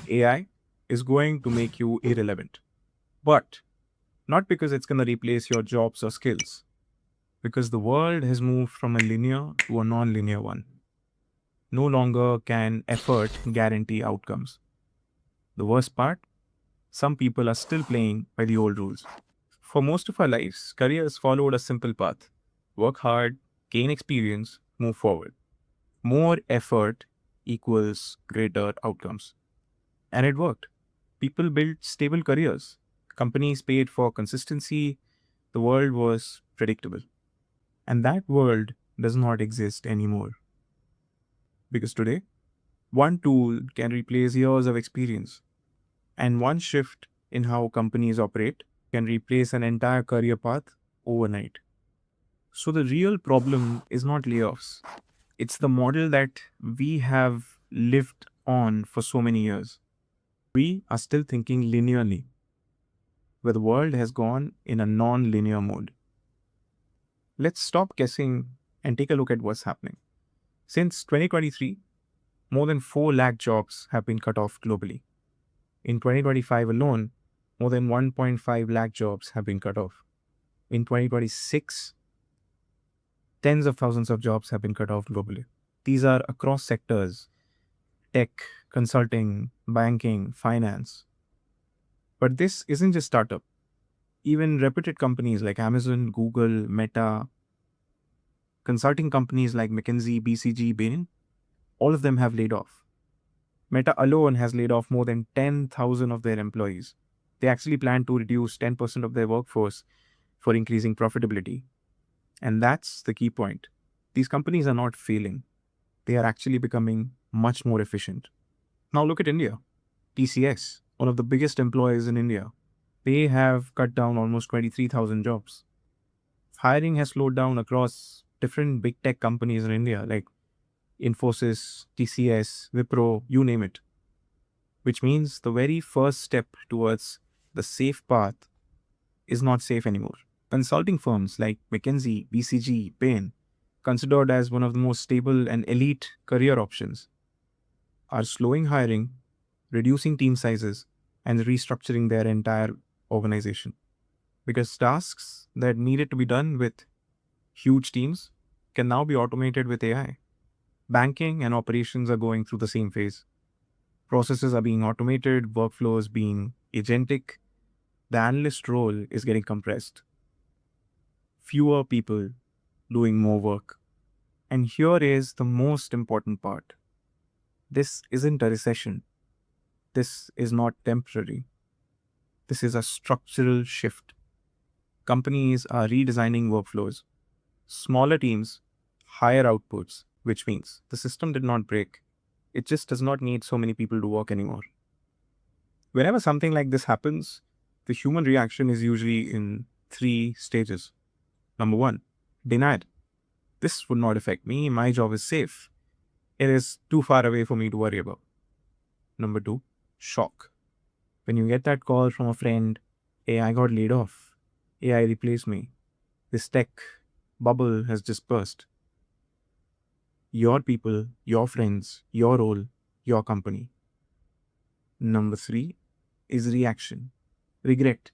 AI is going to make you irrelevant. But not because it's going to replace your jobs or skills, because the world has moved from a linear to a non-linear one. No longer can effort guarantee outcomes. The worst part, some people are still playing by the old rules. For most of our lives, careers followed a simple path: work hard, gain experience, move forward. More effort equals greater outcomes. And it worked. People built stable careers. Companies paid for consistency. The world was predictable. And that world does not exist anymore. Because today, one tool can replace years of experience, and one shift in how companies operate can replace an entire career path overnight. So the real problem is not layoffs. It's the model that we have lived on for so many years. We are still thinking linearly, where the world has gone in a non linear mode. Let's stop guessing and take a look at what's happening. Since 2023, more than 4 lakh jobs have been cut off globally. In 2025 alone, more than 1.5 lakh jobs have been cut off. In 2026, tens of thousands of jobs have been cut off globally. These are across sectors: tech, consulting, banking, finance. But this isn't just startup. Even reputed companies like Amazon, Google, Meta, consulting companies like McKinsey, BCG, Bain, all of them have laid off. Meta alone has laid off more than 10,000 of their employees. They actually plan to reduce 10% of their workforce for increasing profitability. And that's the key point. These companies are not failing, they are actually becoming much more efficient. Now look at India. TCS, one of the biggest employers in India, they have cut down almost 23,000 jobs. Hiring has slowed down across different big tech companies in India like Infosys, TCS, Wipro, you name it. Which means the very first step towards the safe path is not safe anymore. Consulting firms like McKinsey, BCG, Bain, considered as one of the most stable and elite career options, are slowing hiring, reducing team sizes, and restructuring their entire organization. Because tasks that needed to be done with huge teams can now be automated with AI. Banking and operations are going through the same phase. Processes are being automated, workflows being agentic. The analyst role is getting compressed. Fewer people doing more work. And here is the most important part: this isn't a recession. This is not temporary. This is a structural shift. Companies are redesigning workflows. Smaller teams, higher outputs, which means the system did not break. It just does not need so many people to work anymore. Whenever something like this happens, the human reaction is usually in 3 stages. Number one, denied. This would not affect me. My job is safe. It is too far away for me to worry about. Number two, shock. When you get that call from a friend, hey, I got laid off. AI replaced me. This tech bubble has just burst. Your people, your friends, your role, your company. Number three is reaction. Regret.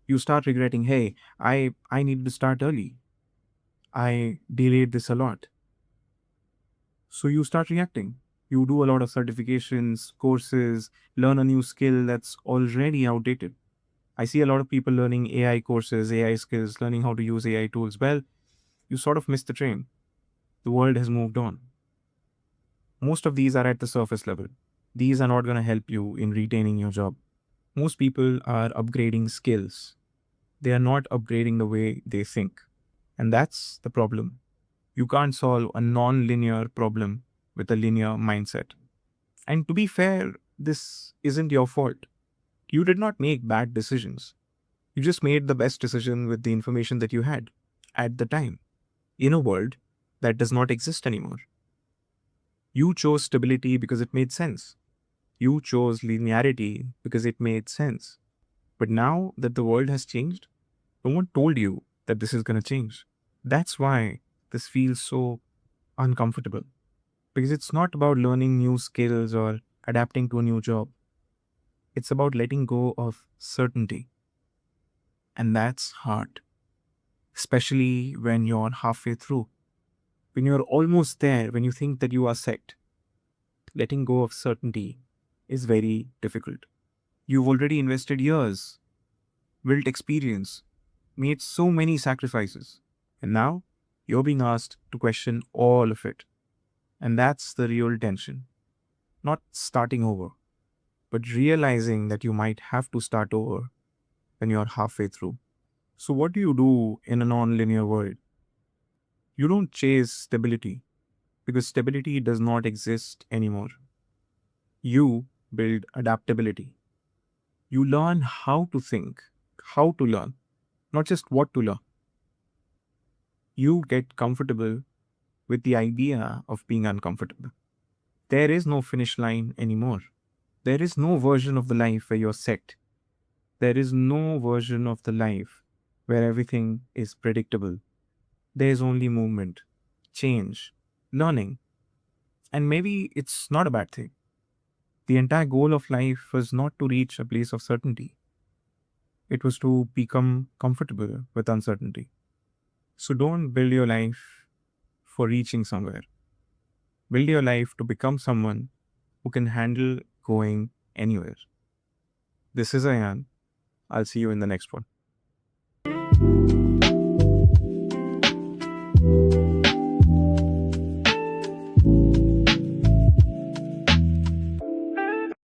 You start regretting, hey, I needed to start early. I delayed this a lot. So you start reacting. You do a lot of certifications, courses, learn a new skill that's already outdated. I see a lot of people learning AI courses, AI skills, learning how to use AI tools. Well, you sort of missed the train. The world has moved on. Most of these are at the surface level. These are not going to help you in retaining your job. Most people are upgrading skills. They are not upgrading the way they think. And that's the problem. You can't solve a non-linear problem with a linear mindset. And to be fair, this isn't your fault. You did not make bad decisions. You just made the best decision with the information that you had at the time in a world that does not exist anymore. You chose stability because it made sense. You chose linearity because it made sense. But now that the world has changed, no one told you that this is going to change. That's why this feels so uncomfortable. Because it's not about learning new skills or adapting to a new job. It's about letting go of certainty. And that's hard, especially when you're halfway through. When you're almost there, when you think that you are set, letting go of certainty is very difficult. You've already invested years, built experience, made so many sacrifices, and now you're being asked to question all of it. And that's the real tension. Not starting over, but realizing that you might have to start over when you're halfway through. So, what do you do in a non-linear world? You don't chase stability because stability does not exist anymore. You build adaptability. You learn how to think, how to learn, not just what to learn. You get comfortable with the idea of being uncomfortable. There is no finish line anymore. There is no version of the life where you're set. There is no version of the life where everything is predictable. There's only movement, change, learning. And maybe it's not a bad thing. The entire goal of life was not to reach a place of certainty, it was to become comfortable with uncertainty. So don't build your life for reaching somewhere. Build your life to become someone who can handle going anywhere. This is Ayan. I'll see you in the next one.